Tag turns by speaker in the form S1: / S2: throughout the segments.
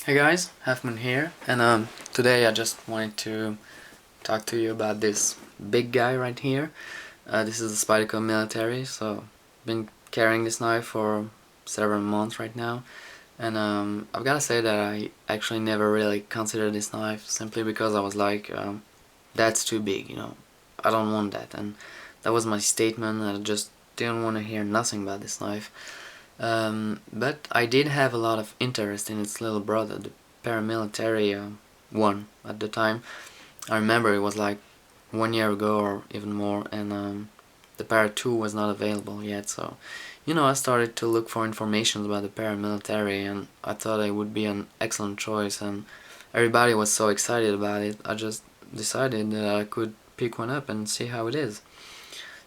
S1: Hey guys, Halfmoon here, and today I just wanted to talk to you about this big guy right here. This is the Spyderco Military, so been carrying this knife for several months right now, and I've gotta say that I actually never really considered this knife simply because I was like, that's too big, I don't want that, and that was my statement. I just didn't want to hear nothing about this knife. But I did have a lot of interest in its little brother, the paramilitary one at the time. I remember it was like 1 year ago or even more, and the Para 2 was not available yet, so I started to look for information about the paramilitary, and I thought it would be an excellent choice, and everybody was so excited about it. I just decided that I could pick one up and see how it is.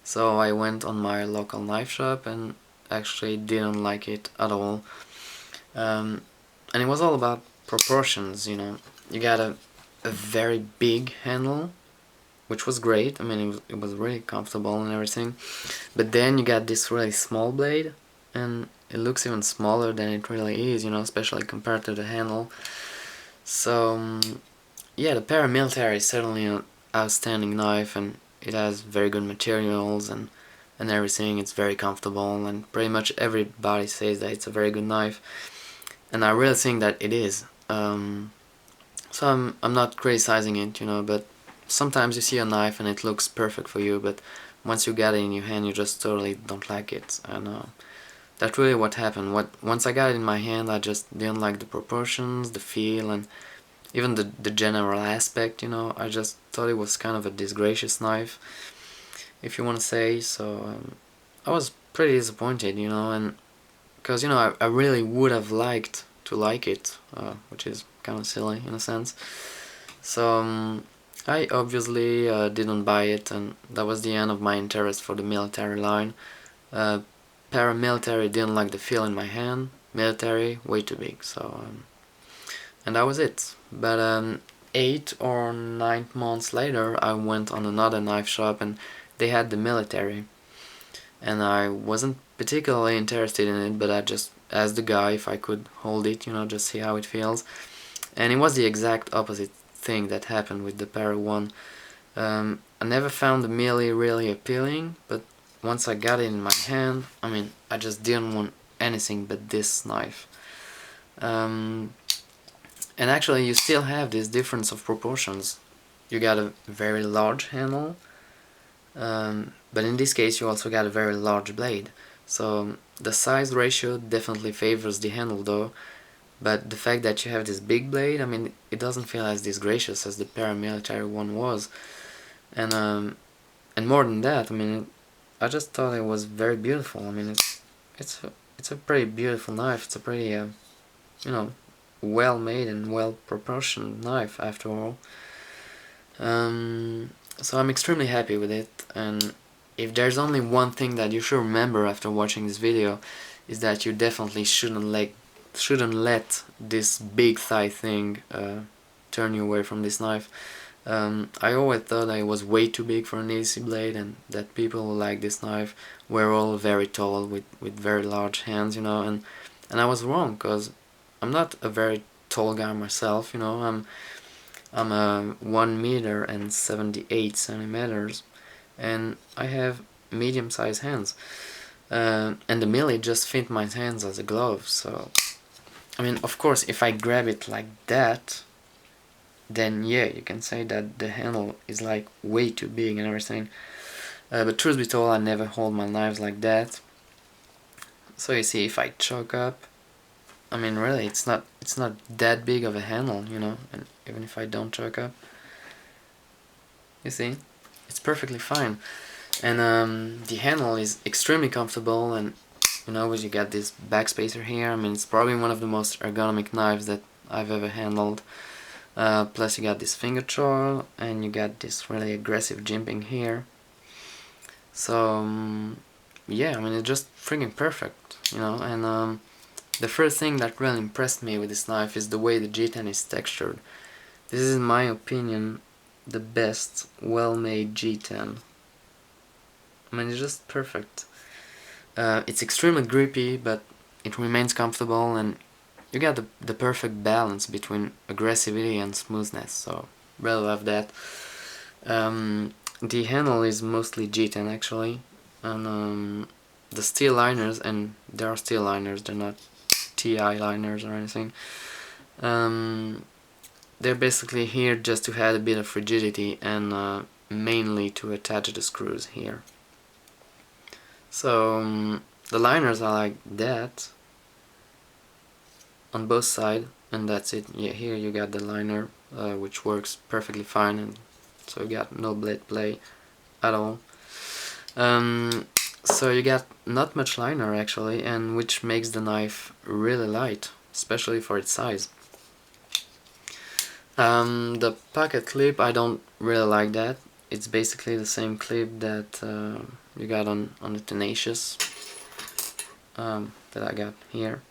S1: So I went on my local knife shop and actually didn't like it at all. And it was all about proportions, You got a very big handle, which was great. I mean, it was really comfortable and everything. But then you got this really small blade, and it looks even smaller than it really is, especially compared to the handle. So, yeah, the paramilitary is certainly an outstanding knife, and it has very good materials and everything. It's very comfortable, and pretty much everybody says that it's a very good knife, and I really think that it is. So I'm not criticizing it, but sometimes you see a knife and it looks perfect for you, but once you get it in your hand, you just totally don't like it, and that's really what happened. Once I got it in my hand, I just didn't like the proportions, the feel, and even the general aspect, I just thought it was kind of a disgracious knife, if you want to say. So I was pretty disappointed, and because I really would have liked to like it, which is kind of silly in a sense. So I obviously didn't buy it, and that was the end of my interest for the military line. Paramilitary didn't like the feel in my hand. Military, way too big. So and that was it. But 8 or 9 months later, I went on another knife shop, and they had the military, and I wasn't particularly interested in it, but I just asked the guy if I could hold it, just see how it feels. And it was the exact opposite thing that happened with the Para 1. I never found the melee really appealing, but once I got it in my hand, I just didn't want anything but this knife. And actually you still have this difference of proportions. You got a very large handle, but in this case you also got a very large blade. So the size ratio definitely favors the handle though, but the fact that you have this big blade, it doesn't feel as disgracious as the paramilitary one was. And more than that, I just thought it was very beautiful. It's a pretty beautiful knife. It's a pretty well made and well proportioned knife after all. So I'm extremely happy with it, and if there's only one thing that you should remember after watching this video, is that you definitely shouldn't let this big thigh thing turn you away from this knife. I always thought that it was way too big for an EDC blade, and that people who like this knife were all very tall with very large hands, and I was wrong, because I'm not a very tall guy myself, I'm a 1 meter and 78 centimeters, and I have medium-sized hands, and the melee just fit my hands as a glove. So of course, if I grab it like that, then yeah, you can say that the handle is like way too big and everything. But truth be told, I never hold my knives like that. So you see, if I choke up, really, it's not that big of a handle, and even if I don't choke up, you see, it's perfectly fine. And the handle is extremely comfortable, and you got this backspacer here. It's probably one of the most ergonomic knives that I've ever handled. Plus you got this finger choil, and you got this really aggressive jimping here. So yeah, it's just freaking perfect, and the first thing that really impressed me with this knife is the way the G10 is textured. This is, in my opinion, the best well-made G10. It's just perfect. It's extremely grippy, but it remains comfortable, and you got the perfect balance between aggressivity and smoothness, so really love that. The handle is mostly G10 actually, and the steel liners, and they are steel liners, they're not TI liners or anything. They're basically here just to add a bit of rigidity and mainly to attach the screws here. So the liners are like that on both sides, and that's it. Yeah, here you got the liner, which works perfectly fine, and so you got no blade play at all. So you got not much liner actually, and which makes the knife really light, especially for its size. The pocket clip, I don't really like that. It's basically the same clip that you got on the Tenacious that I got here.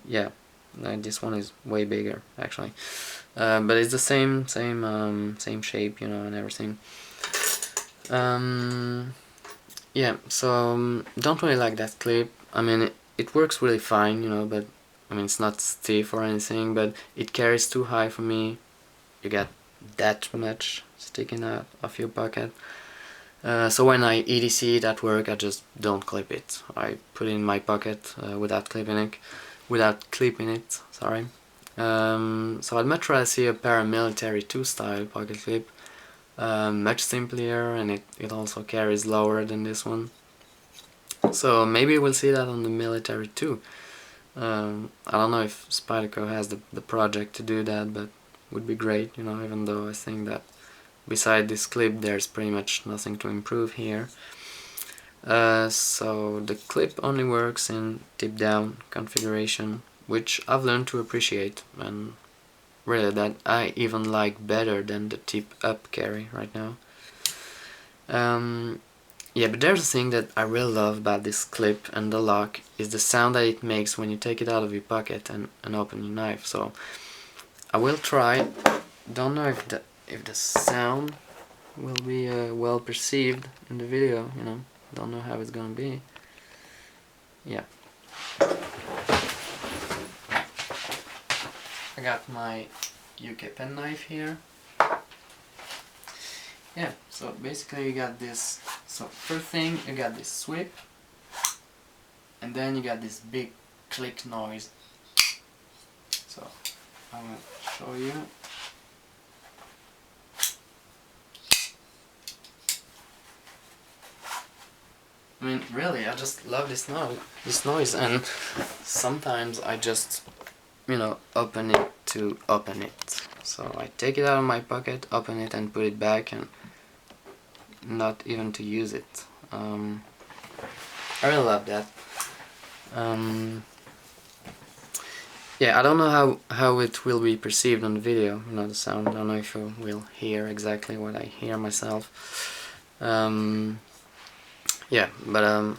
S1: Yeah, this one is way bigger actually, but it's the same shape, you know, and everything. Yeah, so don't really like that clip. I mean, it works really fine, you know, but I mean, it's not stiff or anything, but it carries too high for me. You got that much sticking out of your pocket. So when I EDC it at work, I just don't clip it. I put it in my pocket without clipping it. Sorry. So I'd much rather see a paramilitary 2-style pocket clip. Much simpler, and it also carries lower than this one. So maybe we'll see that on the military too. I don't know if Spyderco has the project to do that, but would be great, you know, even though I think that beside this clip there's pretty much nothing to improve here. So the clip only works in tip down configuration, which I've learned to appreciate, and really that I even like better than the tip up carry right now. Yeah, but there's a thing that I really love about this clip and the lock is the sound that it makes when you take it out of your pocket and open your knife. So I will try. Don't know if the sound will be well perceived in the video, you know. Don't know how it's gonna be. Yeah. I got my UK pen knife here. Yeah, so basically you got this, so first thing you got this sweep, and then you got this big click noise. So I will show you. I mean, really, I just love this noise, and sometimes I just, you know, open it to open it. So I take it out of my pocket, open it and put it back, and not even to use it. I really love that. Yeah, I don't know how it will be perceived on the video, you know, the sound. I don't know if you will hear exactly what I hear myself. Yeah, but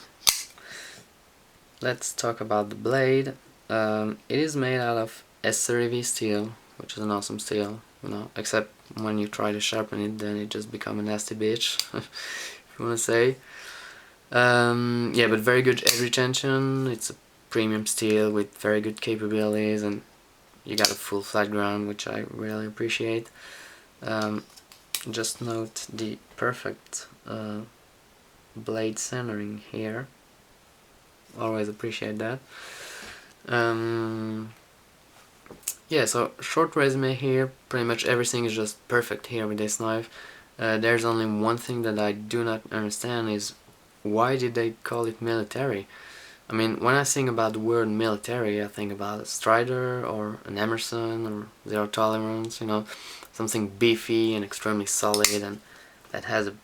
S1: let's talk about the blade. It is made out of S30V steel, which is an awesome steel, you know, except when you try to sharpen it, then it just becomes a nasty bitch, if you want to say. Yeah, but very good edge retention. It's a premium steel with very good capabilities, and you got a full flat ground, which I really appreciate. Just note the perfect blade centering here. Always appreciate that. Yeah, so short resume here. Pretty much everything is just perfect here with this knife. There's only one thing that I do not understand is why did they call it military? I mean, when I think about the word military, I think about a Strider or an Emerson or Zero Tolerance, you know, something beefy and extremely solid and that has a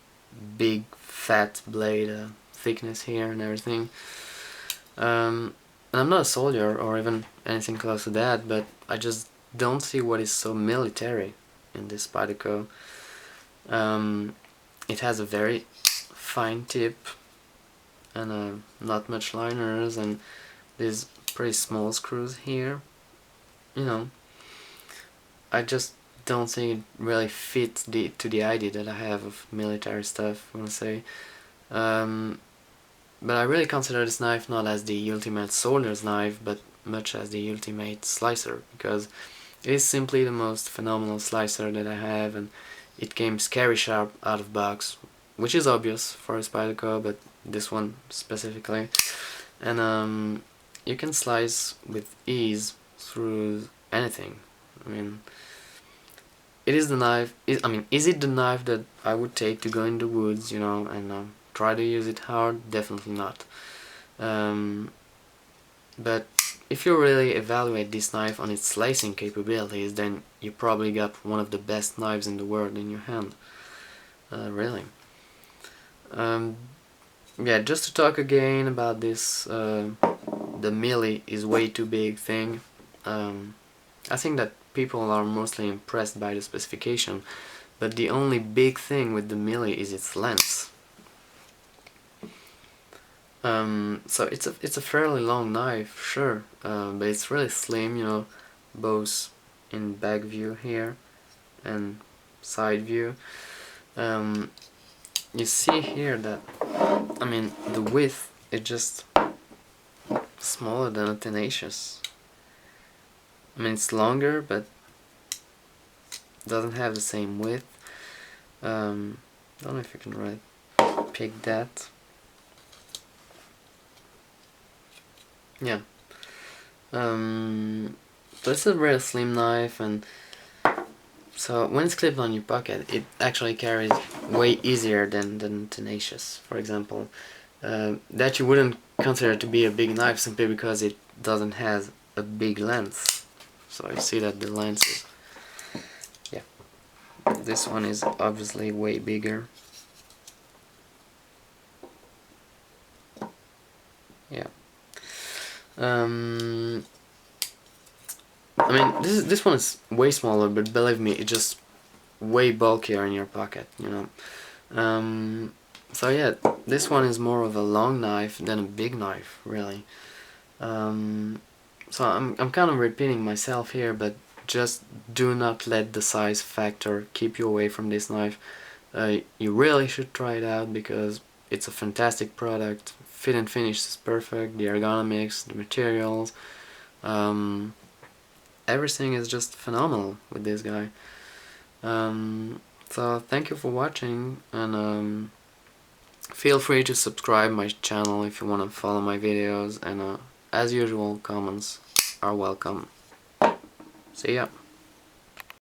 S1: big fat blade thickness here and everything. And I'm not a soldier or even anything close to that, but I just don't see what is so military in this Spyderco. It has a very fine tip and not much liners and these pretty small screws here. You know, I just don't think it really fits to the idea that I have of military stuff, I want to say. But I really consider this knife not as the ultimate soldier's knife, but much as the ultimate slicer, because it is simply the most phenomenal slicer that I have, and it came scary sharp out of box, which is obvious for a Spyderco, but this one specifically. And you can slice with ease through anything. I mean, it is the knife. Is it the knife that I would take to go in the woods, you know, and try to use it hard? Definitely not. But if you really evaluate this knife on its slicing capabilities, then you probably got one of the best knives in the world in your hand. Really. Yeah, just to talk again about this, the milli is way too big thing. I think that people are mostly impressed by the specification, but the only big thing with the milli is its length. So it's a fairly long knife, sure, but it's really slim, you know, both in back view here and side view. You see here that, I mean, the width is just smaller than a tenacious. I mean, it's longer, but doesn't have the same width. Don't know if you can really pick that. Yeah. So it's a very slim knife, and so when it's clipped on your pocket, it actually carries way easier than tenacious, for example. That you wouldn't consider to be a big knife simply because it doesn't have a big length. So you see that the length is, yeah, this one is obviously way bigger. Yeah. I mean, this one is way smaller, but believe me, it's just way bulkier in your pocket, you know. So yeah, this one is more of a long knife than a big knife, really. So I'm kind of repeating myself here, but just do not let the size factor keep you away from this knife. You really should try it out because it's a fantastic product. Fit and finish is perfect, the ergonomics, the materials, everything is just phenomenal with this guy. So thank you for watching, and feel free to subscribe my channel if you want to follow my videos, and as usual, comments are welcome. See ya.